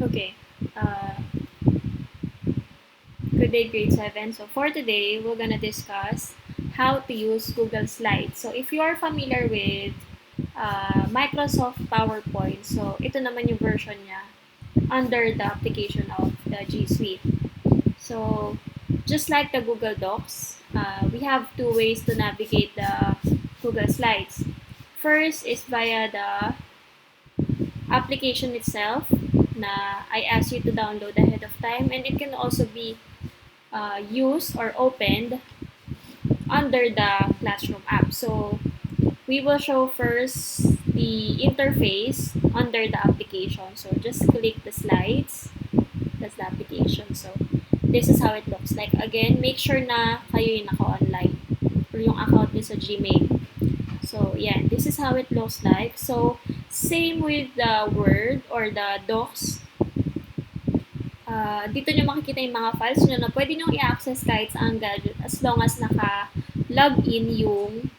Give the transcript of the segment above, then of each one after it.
Okay. Good day, grade 7. So for today, we're gonna discuss how to use Google Slides. So if you are familiar with Microsoft PowerPoint, so ito naman yung version niya under the application of the G Suite. So just like the Google Docs, we have two ways to navigate the Google Slides. First is via the application itself na I ask you to download ahead of time, and it can also be used or opened under the Classroom app. So we will show first the interface under the application. So just click the slides. That's the application. So this is how it looks like. Again, make sure na kayo yung naka-online or yung account niyo sa Gmail. So yeah, this is how it looks like. So same with the Word or the Docs. Dito nyo makikita yung mga files nyo na pwede nyo i-access kahit saan gadget as long as naka-login yung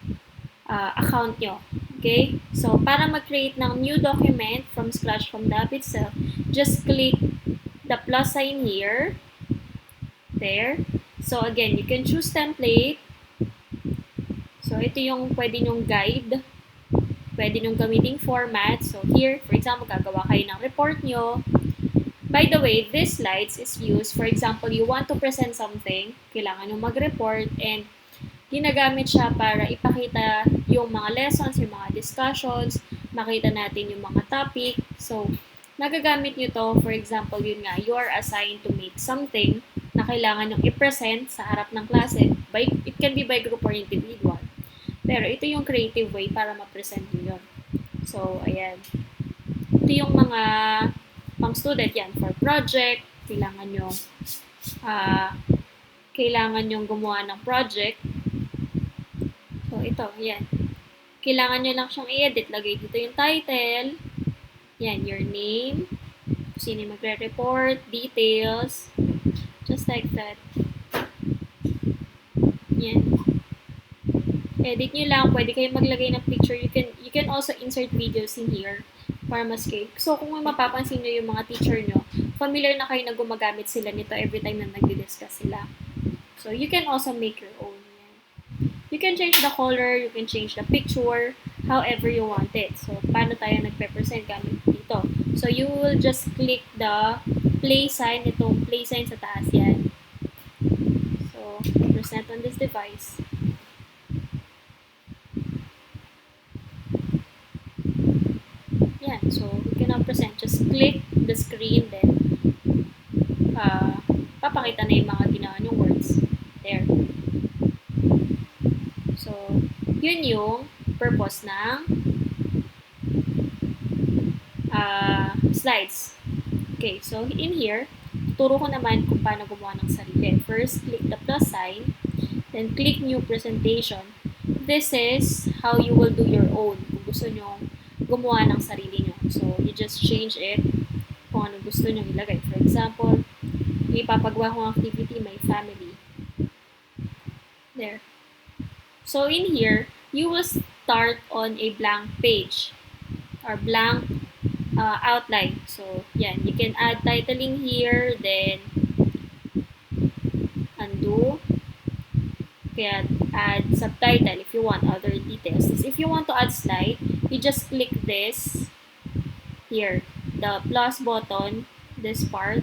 account nyo. Okay? So, para mag-create ng new document from scratch from the app itself, just click the plus sign here. There. So, again, you can choose template. So, ito yung pwede nyong guide. Pwede nyong gamiting format. So, here, for example, gagawa kayo ng report nyo. By the way, this slides is used, for example, you want to present something, kailangan nyo mag-report, and ginagamit siya para ipakita yung mga lessons, yung mga discussions, makita natin yung mga topic. So, nagagamit nyo to, for example, yun nga, you are assigned to make something na kailangan nyo i-present sa harap ng klase. It can be by group or individual. Pero ito yung creative way para ma-present nyo yun. So, ayan. Ito yung mga pang student yan for project, kailangan yung gumawa ng project. So ito, yan. Kailangan nyo lang siyang i-edit. Lagay dito yung title. Yan, your name. Sino magre-report, details. Just like that. Yan. Edit nyo lang. Pwede kayong maglagay ng picture. You can also insert videos in here para mas cake. So, kung mapapansin nyo yung mga teacher nyo, familiar na kayo na gumagamit sila nito every time na nag-discuss sila. So, you can also make your own. You can change the color, you can change the picture, however you want it. So, paano tayo nagpe-present gamit dito? So, you will just click the play sign, itong play sign sa taas yan. So, present on this device. Yan. So, we can now present. Just click the screen, then papakita na yung mga ginawa yung words. There. So, yun yung purpose ng slides. Okay, so in here, turo ko naman kung paano gumawa ng sarili. First, click the plus sign, then click new presentation. This is how you will do your own kung gusto nyo gumawa ng sarili nyo. So, you just change it kung ano gusto nyo ilagay. For example, ipapagawa kong activity, my family. There. So, in here, you will start on a blank page or blank outline. So, yan. You can add titling here, then undo. Kaya add subtitle if you want other details. If you want to add slide, you just click this here, the plus button, this part.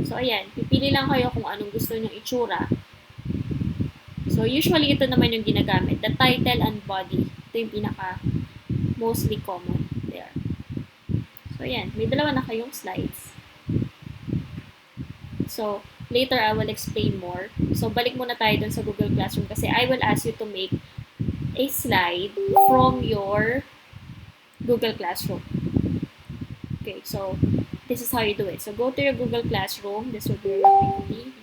So, ayan. Pipili lang kayo kung anong gusto nyo itsura. So, usually, ito naman yung ginagamit. The title and body. Ito yung pinaka mostly common. There. So, ayan. May dalawa na kayong slides. So, later I will explain more. So, balik muna tayo dun sa Google Classroom kasi I will ask you to make a slide from your Google Classroom. Okay, so, this is how you do it. So, go to your Google Classroom. This will be your activity.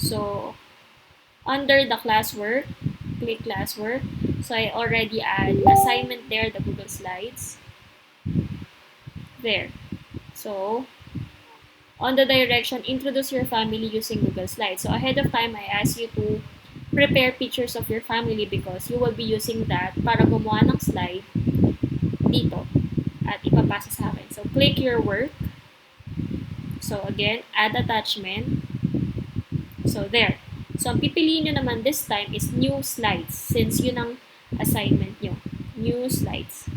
So, under the classwork, click classwork. So, I already add assignment there, the Google Slides. There. So, on the direction, introduce your family using Google Slides. So, ahead of time, I ask you to prepare pictures of your family because you will be using that para gumawa ng slide dito at ipapasa sa akin. So, click your work. So, again, add attachment. So, there. So, ang pipiliin nyo naman this time is new slides since yun ang assignment nyo. New slides.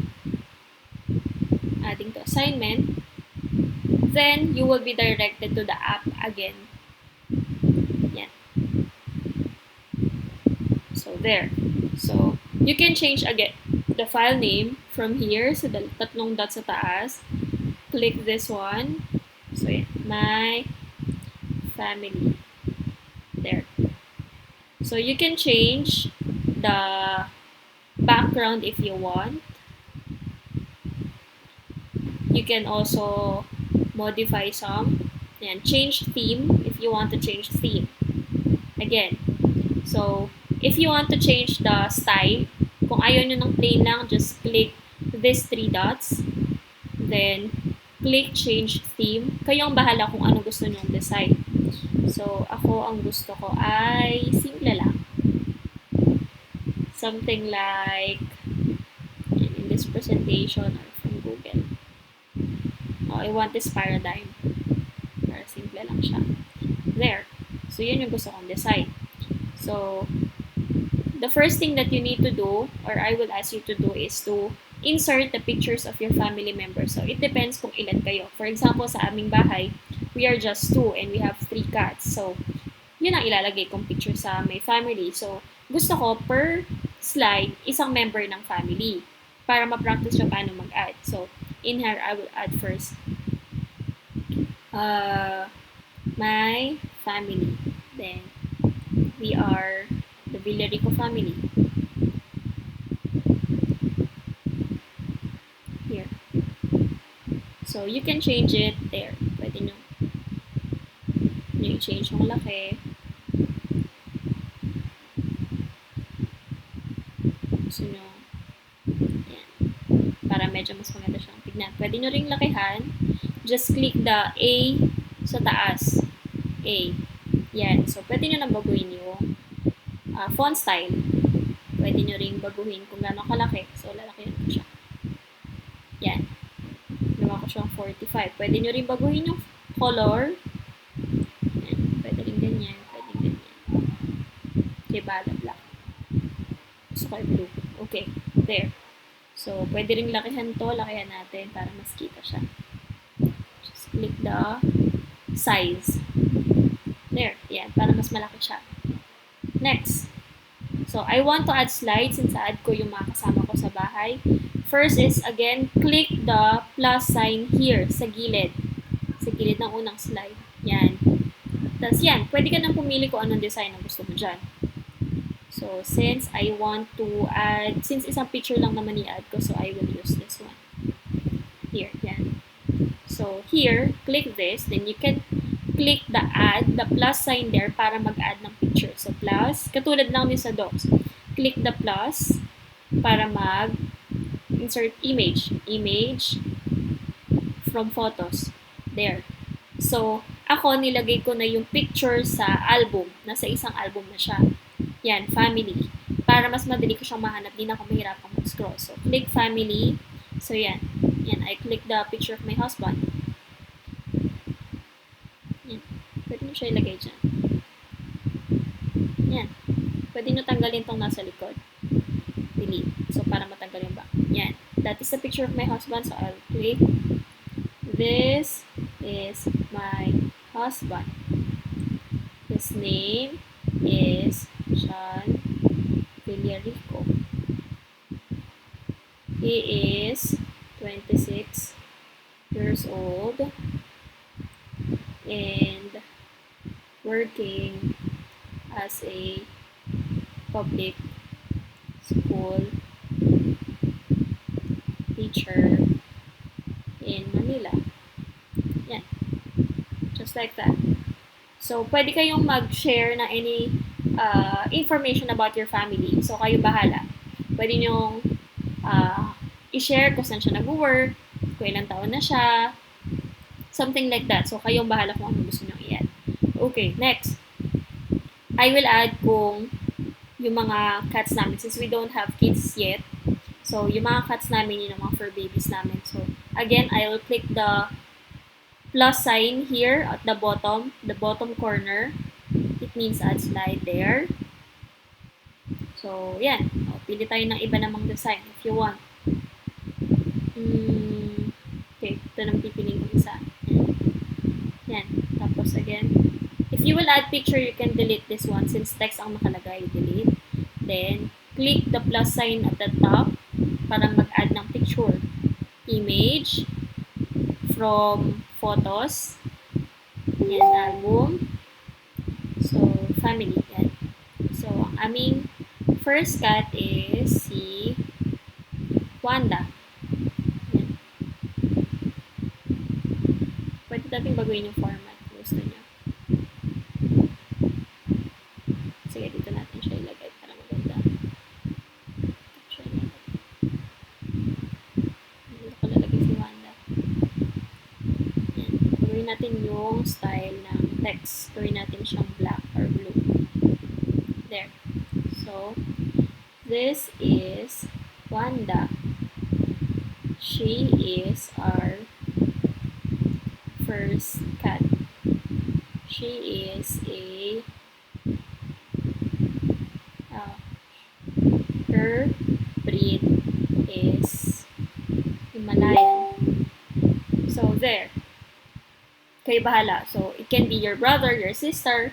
Adding to assignment. Then, you will be directed to the app again. Yan. So, there. So, you can change again the file name from here sa tatlong dots sa taas. Click this one. So, yan. My family. There. So, you can change the background if you want. You can also modify some. And change theme if you want to change theme. Again. So, if you want to change the style, kung ayaw nyo ng plain lang, just click these 3 dots. Then, click change theme. Kayo ang bahala kung ano gusto nyong design. So, ako ang gusto ko ay simple lang. Something like in this presentation or from Google. Oh, I want this paradigm. Para simple lang siya. There. So, yun yung gusto kong design. So, the first thing that you need to do, or I will ask you to do, is to insert the pictures of your family members. So, it depends kung ilan kayo. For example, sa aming bahay, we are just 2 and we have 3 cats. So, yun ang ilalagay kong picture sa my family. So, gusto ko per slide, isang member ng family para ma-practice nyo paano mag-add. So, in here, I will add first my family. Then, we are the Villarico family. Here. So, you can change it there. Pwede nyo i-change yung laki. Gusto nyo, yan. Para medyo mas maganda siyang tignan. Pwede nyo ring lakihan. Just click the A sa taas. A. Yan. So, pwede nyo nang baguhin yung font style. Pwede nyo ring baguhin kung gano'ng kalaki. So, lalakihan ko siya. Yan. Gawa ko siyang 45. Pwede nyo ring baguhin yung color. Yan. Pwede rin ganyan. Pwede ganyan. Okay, bala black. Gusto ko yung blue. Okay. There. So, pwede ring lakihan to. Lakihan natin para mas kita siya. Just click the size. There. Yan. Para mas malaki siya. Next. So, I want to add slides since add ko yung mga kasama ko sa bahay. First is, again, click the plus sign here sa gilid. Sa gilid ng unang slide. Yan. Tapos yan, pwede ka nang pumili kung anong design na gusto mo dyan. So, since I want to add, since isang picture lang naman i-add ko, so I will use this one. Here, yan. So, here, click this, then you can click the add, the plus sign there para mag-add ng picture. So, plus, katulad lang din sa docs. Click the plus para mag-insert image. Image from photos. There. So, ako, nilagay ko na yung picture sa album. Nasa isang album na siya. Yan, family. Para mas madali ko siyang mahanap, di na ako mahirapang mag-scroll. So, click family. So, yan. Yan, I click the picture of my husband. Yan. Pwede nyo siya ilagay dyan. Yan. Pwede nyo tanggalin tong nasa likod. Delete. So, para matanggal yung back. Yan. That is the picture of my husband. So, I'll click. This is my husband. His name is Sean Villarico. He is 26 years old and working as a public school teacher in Manila. Yan. Just like that. So, pwede kayong mag-share na any information about your family. So, kayo bahala. Pwede nyong i-share kung saan siya nag-work, kung ilang taon na siya, something like that. So, kayong bahala kung ano gusto nyong i-add. Okay, next. I will add kung yung mga cats namin, since we don't have kids yet. So, yung mga cats namin, yun yung mga fur babies namin. So, again, I will click the plus sign here at the bottom corner. It means add slide there. So, yan. O, pili tayo ng iba namang design if you want. Okay, ito nang pipiliin ko isa. Yan. Tapos again, if you will add picture, you can delete this one since text ang nakalagay. Delete. Then, click the plus sign at the top para mag-add ng picture. Image from photos. Yan, album. So, family. Yan. So, ang aming first cat is si Wanda. Yan. Pwede natin baguhin yung format kung gusto niya. Sige, dito natin siya ilagay para maganda. Dito ko lalagay si Wanda. Yan. Baguhin natin yung style ng text. Gawin natin siyang black or blue. There. So, this is Wanda. She is our first cat. She is her breed is Himalayan. So, there. Kayo bahala. So, it can be your brother, your sister.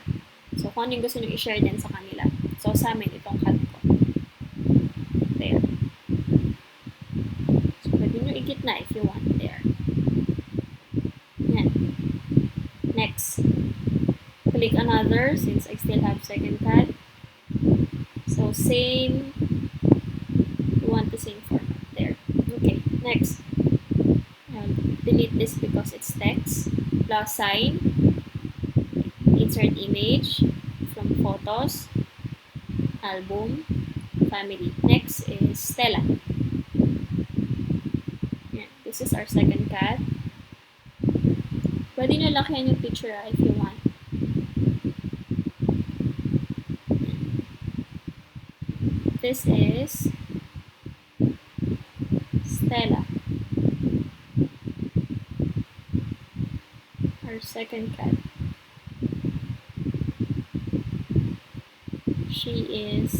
So, kung ano yung gusto nyo i-share din sa kanila. So, sa amin, itong cat ko. There. So, pwede nyo i-gitna if you want. There. Yan. Next. Click another since I still have second cat. So, same. You want the same format. There. Okay. Next. I'll delete this because it's text. Plus sign. Insert image from photos. Album. Family. Next is Stella. Yan. This is our second cat. Pwede nyo lakihan yung picture if you want. This is Stella. Our second cat. She is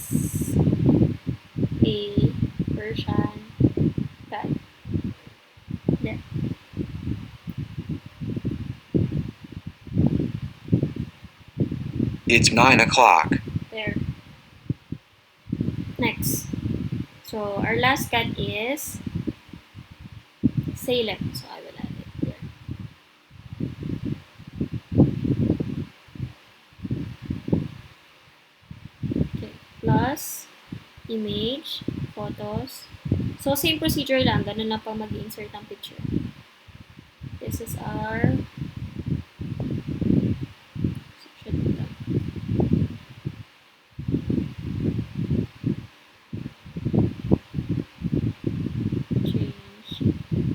a Persian cat. There. It's 9 o'clock. There. Next. So, our last cat is Salem. So, I will add it here. Okay. Plus, image, photos. So, same procedure lang. Ganun lang pa mag-insert ang picture. This is our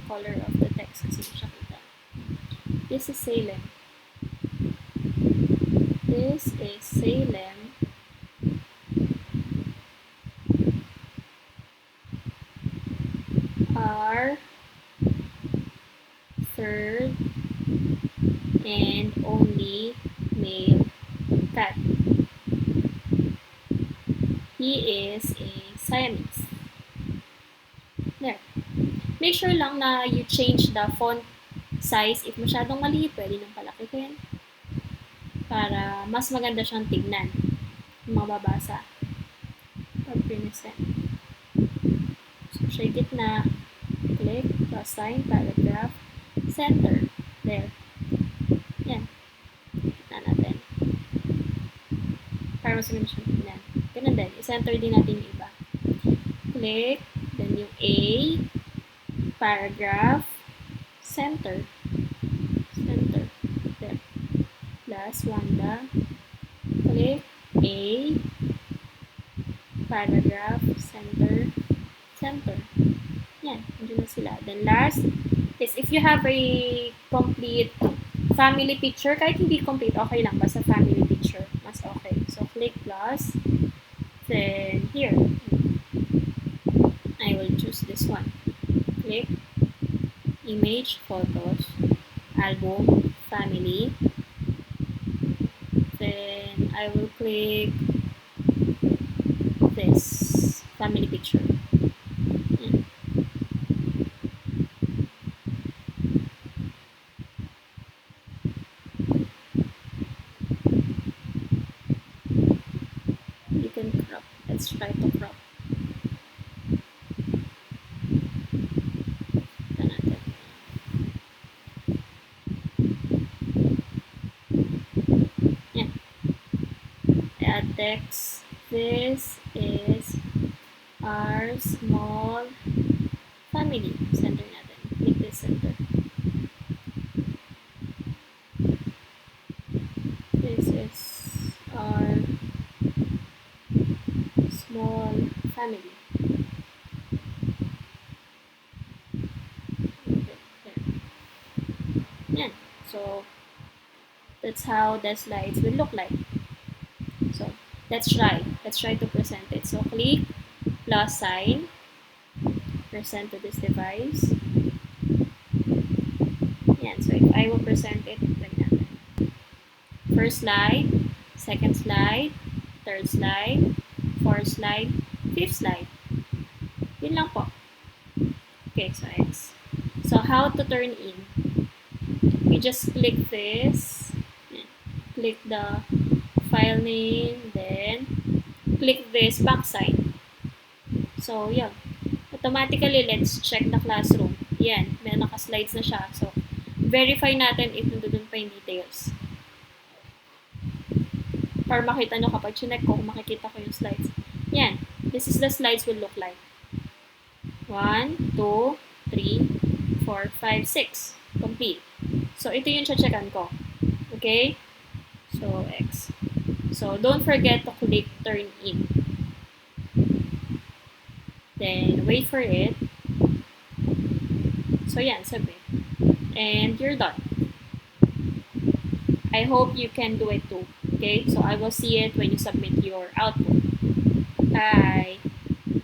color of the text kasi siya kita. This is Salem. This is Salem. Our third and only male cat. He is a Siamese. There. Make sure lang na you change the font size. If masyadong maliit, pwede nang palaki ko yan. Para mas maganda siyang tignan. Mababasa. Or present. So, siya gitna. Click, plus sign, paragraph, center. There. Yan. Gitna natin. Para mas maganda siyang tignan. Ganun din. I-center din natin yung iba. Click. Then yung A. Paragraph, center, there, plus Wanda, click, A, paragraph, center, yan, andun na sila. Then last is if you have a complete family picture, kahit hindi complete, okay lang, basta family picture, mas okay. So, click plus, then here, I will choose this one. Click. image, photos, album, family. Then I will click this family picture. Yan. You can crop. Let's try to crop. Ito natin. Yan. Add text. This is our small family. Center natin. Click this center. This is our small family. Okay, there. Yan. So, that's how the slides will look like. So, let's try. Let's try to present it. So, click plus sign. Present to this device. Yan. So, if I will present it, like natin. First slide, second slide, third slide, fourth slide, fifth slide. Yun lang po. Okay, so X. So, how to turn in? You just click this, click the file name, then click this back sign. So, yeah. Automatically, let's check the classroom. Yan, may naka-slides na siya. So, verify natin if nandun pa yung details. Para makita nyo kapag chinek ko, makikita ko yung slides. Yan. This is the slides will look like. 1, 2, 3, 4, 5, 6. Complete. So, ito yung checkan ko. Okay? So, X. So, don't forget to click turn in. Then, wait for it. So, yan, submit. And you're done. I hope you can do it too. Okay? So, I will see it when you submit your output. Bye!